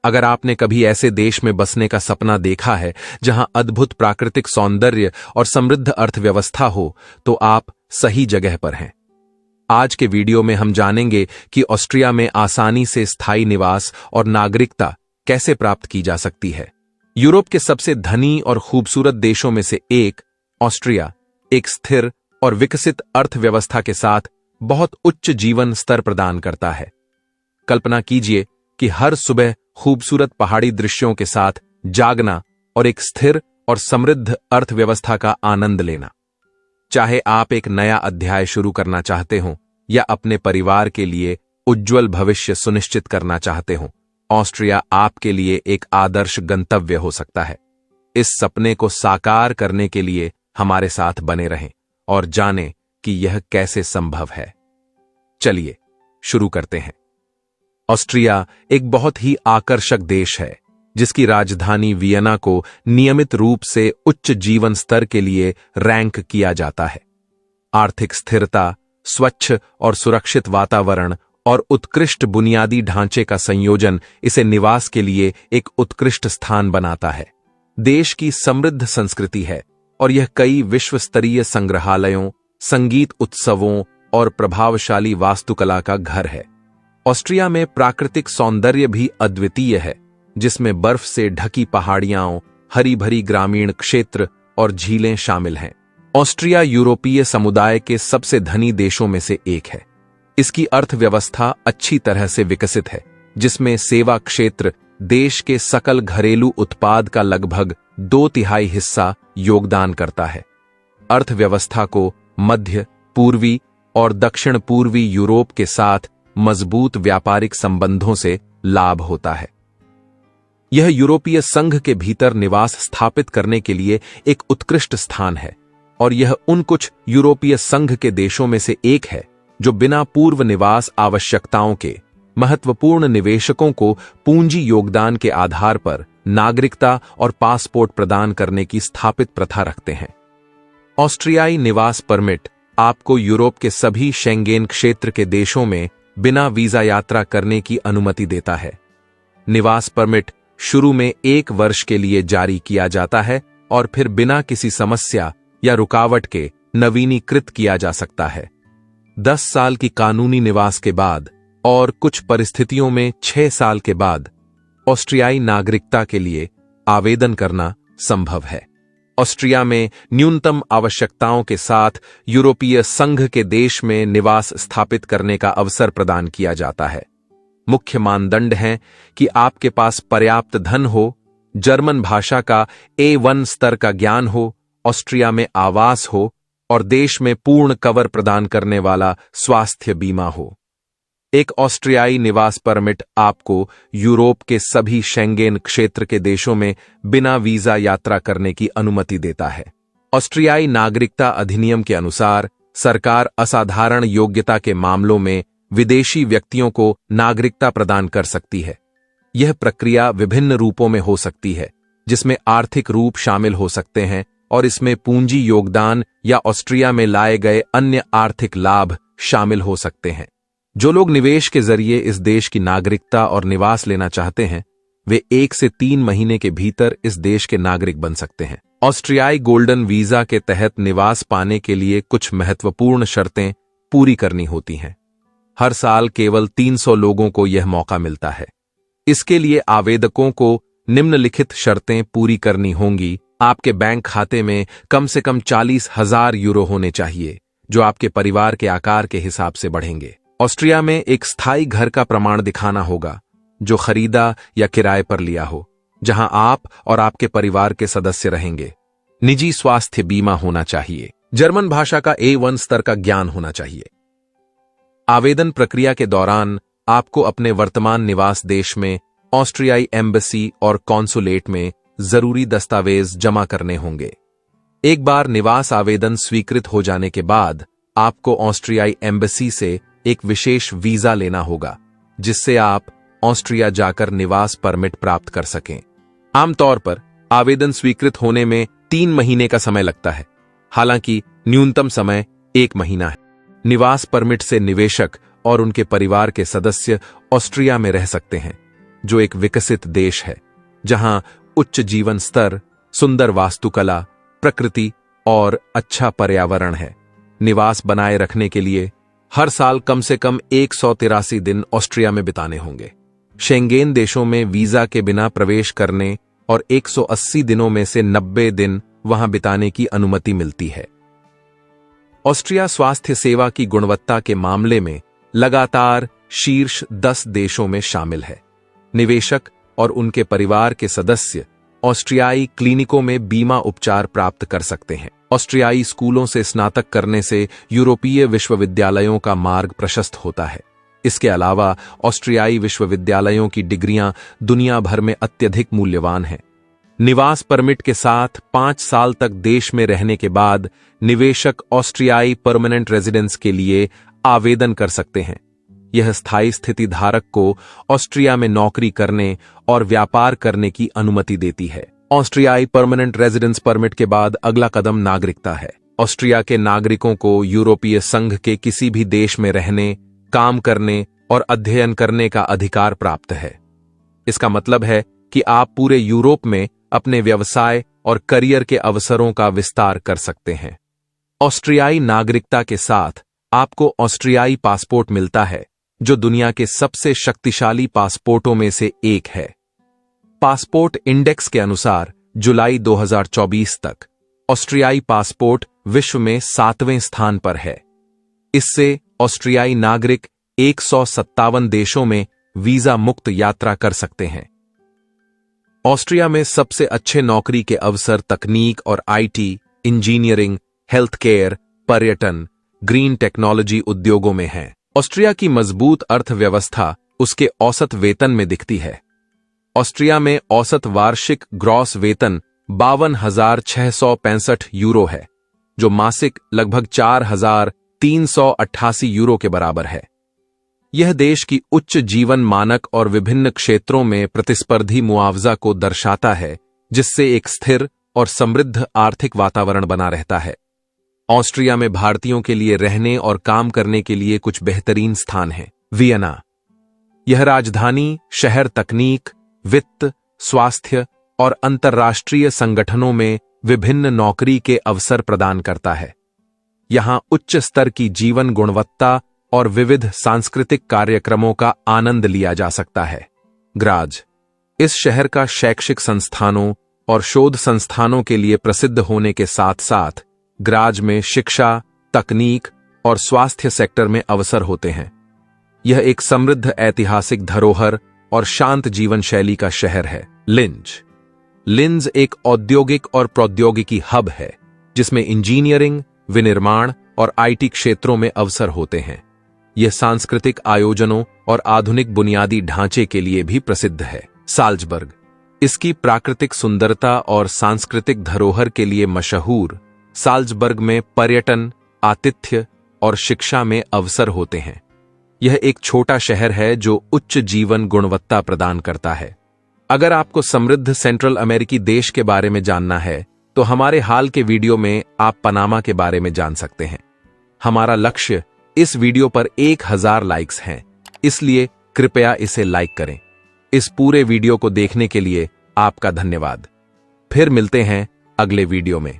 अगर आपने कभी ऐसे देश में बसने का सपना देखा है जहां अद्भुत प्राकृतिक सौंदर्य और समृद्ध अर्थव्यवस्था हो, तो आप सही जगह पर हैं। आज के वीडियो में हम जानेंगे कि ऑस्ट्रिया में आसानी से स्थायी निवास और नागरिकता कैसे प्राप्त की जा सकती है। यूरोप के सबसे धनी और खूबसूरत देशों में से एक ऑस्ट्रिया एक स्थिर और विकसित अर्थव्यवस्था के साथ बहुत उच्च जीवन स्तर प्रदान करता है। कल्पना कीजिए कि हर सुबह खूबसूरत पहाड़ी दृश्यों के साथ जागना और एक स्थिर और समृद्ध अर्थव्यवस्था का आनंद लेना। चाहे आप एक नया अध्याय शुरू करना चाहते हो या अपने परिवार के लिए उज्जवल भविष्य सुनिश्चित करना चाहते हो, ऑस्ट्रिया आपके लिए एक आदर्श गंतव्य हो सकता है। इस सपने को साकार करने के लिए हमारे साथ बने रहें और जानें कि यह कैसे संभव है। चलिए शुरू करते हैं। ऑस्ट्रिया एक बहुत ही आकर्षक देश है, जिसकी राजधानी वियना को नियमित रूप से उच्च जीवन स्तर के लिए रैंक किया जाता है। आर्थिक स्थिरता, स्वच्छ और सुरक्षित वातावरण और उत्कृष्ट बुनियादी ढांचे का संयोजन इसे निवास के लिए एक उत्कृष्ट स्थान बनाता है। देश की समृद्ध संस्कृति है और यह कई विश्व स्तरीय संग्रहालयों, संगीत उत्सवों और प्रभावशाली वास्तुकला का घर है। ऑस्ट्रिया में प्राकृतिक सौंदर्य भी अद्वितीय है, जिसमें बर्फ से ढकी पहाड़ियां, हरी भरी ग्रामीण क्षेत्र और झीलें शामिल हैं। ऑस्ट्रिया यूरोपीय समुदाय के सबसे धनी देशों में से एक है। इसकी अर्थव्यवस्था अच्छी तरह से विकसित है, जिसमें सेवा क्षेत्र देश के सकल घरेलू उत्पाद का लगभग 2/3 हिस्सा योगदान करता है। अर्थव्यवस्था को मध्य, पूर्वी और दक्षिण पूर्वी यूरोप के साथ मजबूत व्यापारिक संबंधों से लाभ होता है। यह यूरोपीय संघ के भीतर निवास स्थापित करने के लिए एक उत्कृष्ट स्थान है और यह उन कुछ यूरोपीय संघ के देशों में से एक है जो बिना पूर्व निवास आवश्यकताओं के महत्वपूर्ण निवेशकों को पूंजी योगदान के आधार पर नागरिकता और पासपोर्ट प्रदान करने की स्थापित प्रथा रखते हैं। ऑस्ट्रियाई निवास परमिट आपको यूरोप के सभी शेंगेन क्षेत्र के देशों में बिना वीजा यात्रा करने की अनुमति देता है। निवास परमिट शुरू में 1 वर्ष के लिए जारी किया जाता है और फिर बिना किसी समस्या या रुकावट के नवीनीकृत किया जा सकता है। 10 साल की कानूनी निवास के बाद और कुछ परिस्थितियों में 6 साल के बाद ऑस्ट्रियाई नागरिकता के लिए आवेदन करना संभव है। ऑस्ट्रिया में न्यूनतम आवश्यकताओं के साथ यूरोपीय संघ के देश में निवास स्थापित करने का अवसर प्रदान किया जाता है। मुख्य मानदंड हैं कि आपके पास पर्याप्त धन हो, जर्मन भाषा का A1 स्तर का ज्ञान हो, ऑस्ट्रिया में आवास हो और देश में पूर्ण कवर प्रदान करने वाला स्वास्थ्य बीमा हो। एक ऑस्ट्रियाई निवास परमिट आपको यूरोप के सभी शेंगेन क्षेत्र के देशों में बिना वीजा यात्रा करने की अनुमति देता है। ऑस्ट्रियाई नागरिकता अधिनियम के अनुसार सरकार असाधारण योग्यता के मामलों में विदेशी व्यक्तियों को नागरिकता प्रदान कर सकती है। यह प्रक्रिया विभिन्न रूपों में हो सकती है, जिसमें आर्थिक रूप शामिल हो सकते हैं और इसमें पूंजी योगदान या ऑस्ट्रिया में लाए गए अन्य आर्थिक लाभ शामिल हो सकते हैं। जो लोग निवेश के जरिए इस देश की नागरिकता और निवास लेना चाहते हैं, वे 1 से 3 महीने के भीतर इस देश के नागरिक बन सकते हैं। ऑस्ट्रियाई गोल्डन वीजा के तहत निवास पाने के लिए कुछ महत्वपूर्ण शर्तें पूरी करनी होती हैं। हर साल केवल 300 लोगों को यह मौका मिलता है। इसके लिए आवेदकों को निम्नलिखित शर्तें पूरी करनी होंगी। आपके बैंक खाते में कम से कम 40,000 यूरो होने चाहिए, जो आपके परिवार के आकार के हिसाब से बढ़ेंगे। ऑस्ट्रिया में एक स्थायी घर का प्रमाण दिखाना होगा, जो खरीदा या किराए पर लिया हो, जहां आप और आपके परिवार के सदस्य रहेंगे। निजी स्वास्थ्य बीमा होना चाहिए। जर्मन भाषा का A1 स्तर का ज्ञान होना चाहिए। आवेदन प्रक्रिया के दौरान आपको अपने वर्तमान निवास देश में ऑस्ट्रियाई एम्बेसी और कॉन्सुलेट में जरूरी दस्तावेज जमा करने होंगे। एक बार निवास आवेदन स्वीकृत हो जाने के बाद आपको ऑस्ट्रियाई एम्बेसी से एक विशेष वीजा लेना होगा, जिससे आप ऑस्ट्रिया जाकर निवास परमिट प्राप्त कर सकें। आमतौर पर आवेदन स्वीकृत होने में 3 महीने का समय लगता है, हालांकि न्यूनतम समय 1 महीना है। निवास परमिट से निवेशक और उनके परिवार के सदस्य ऑस्ट्रिया में रह सकते हैं। जो एक विकसित देश है, जहां उच्च जीवन स्तर, सुंदर वास्तुकला, प्रकृति और अच्छा पर्यावरण है। निवास बनाए रखने के लिए हर साल कम से कम 183 दिन ऑस्ट्रिया में बिताने होंगे। शेंगेन देशों में वीजा के बिना प्रवेश करने और 180 दिनों में से 90 दिन वहां बिताने की अनुमति मिलती है। ऑस्ट्रिया स्वास्थ्य सेवा की गुणवत्ता के मामले में लगातार शीर्ष 10 देशों में शामिल है। निवेशक और उनके परिवार के सदस्य ऑस्ट्रियाई क्लिनिकों में बीमा उपचार प्राप्त कर सकते हैं। ऑस्ट्रियाई स्कूलों से स्नातक करने से यूरोपीय विश्वविद्यालयों का मार्ग प्रशस्त होता है। इसके अलावा ऑस्ट्रियाई विश्वविद्यालयों की डिग्रियां दुनिया भर में अत्यधिक मूल्यवान हैं। निवास परमिट के साथ 5 साल तक देश में रहने के बाद निवेशक ऑस्ट्रियाई परमानेंट रेजिडेंस के लिए आवेदन कर सकते हैं। यह स्थायी स्थिति धारक को ऑस्ट्रिया में नौकरी करने और व्यापार करने की अनुमति देती है। ऑस्ट्रियाई परमानेंट रेजिडेंस परमिट के बाद अगला कदम नागरिकता है। ऑस्ट्रिया के नागरिकों को यूरोपीय संघ के किसी भी देश में रहने, काम करने और अध्ययन करने का अधिकार प्राप्त है। इसका मतलब है कि आप पूरे यूरोप में अपने व्यवसाय और करियर के अवसरों का विस्तार कर सकते हैं। ऑस्ट्रियाई नागरिकता के साथ आपको ऑस्ट्रियाई पासपोर्ट मिलता है, जो दुनिया के सबसे शक्तिशाली पासपोर्टों में से एक है। पासपोर्ट इंडेक्स के अनुसार जुलाई 2024 तक ऑस्ट्रियाई पासपोर्ट विश्व में 7वें स्थान पर है। इससे ऑस्ट्रियाई नागरिक 157 देशों में वीजा मुक्त यात्रा कर सकते हैं। ऑस्ट्रिया में सबसे अच्छे नौकरी के अवसर तकनीक और आईटी, इंजीनियरिंग, हेल्थ केयर, पर्यटन, ग्रीन टेक्नोलॉजी उद्योगों में हैं। ऑस्ट्रिया की मजबूत अर्थव्यवस्था उसके औसत वेतन में दिखती है। ऑस्ट्रिया में औसत वार्षिक ग्रॉस वेतन 52,665 यूरो है, जो मासिक लगभग 4,388 यूरो के बराबर है। यह देश की उच्च जीवन मानक और विभिन्न क्षेत्रों में प्रतिस्पर्धी मुआवजा को दर्शाता है, जिससे एक स्थिर और समृद्ध आर्थिक वातावरण बना रहता है। ऑस्ट्रिया में भारतीयों के लिए रहने और काम करने के लिए कुछ बेहतरीन स्थान हैं। वियना, यह राजधानी शहर तकनीक, वित्त, स्वास्थ्य और अंतर्राष्ट्रीय संगठनों में विभिन्न नौकरी के अवसर प्रदान करता है। यहां उच्च स्तर की जीवन गुणवत्ता और विविध सांस्कृतिक कार्यक्रमों का आनंद लिया जा सकता है। ग्राज, इस शहर का शैक्षिक संस्थानों और शोध संस्थानों के लिए प्रसिद्ध होने के साथ साथ ग्राज में शिक्षा, तकनीक और स्वास्थ्य सेक्टर में अवसर होते हैं। यह एक समृद्ध ऐतिहासिक धरोहर और शांत जीवन शैली का शहर है। लिंज एक औद्योगिक और प्रौद्योगिकी हब है, जिसमें इंजीनियरिंग, विनिर्माण और आईटी क्षेत्रों में अवसर होते हैं। यह सांस्कृतिक आयोजनों और आधुनिक बुनियादी ढांचे के लिए भी प्रसिद्ध है। साल्जबर्ग, इसकी प्राकृतिक सुंदरता और सांस्कृतिक धरोहर के लिए मशहूर साल्जबर्ग में पर्यटन, आतिथ्य और शिक्षा में अवसर होते हैं। यह एक छोटा शहर है जो उच्च जीवन गुणवत्ता प्रदान करता है। अगर आपको समृद्ध सेंट्रल अमेरिकी देश के बारे में जानना है, तो हमारे हाल के वीडियो में आप पनामा के बारे में जान सकते हैं। हमारा लक्ष्य इस वीडियो पर 1000 लाइक्स हैं, इसलिए कृपया इसे लाइक करें। इस पूरे वीडियो को देखने के लिए आपका धन्यवाद। फिर मिलते हैं अगले वीडियो में।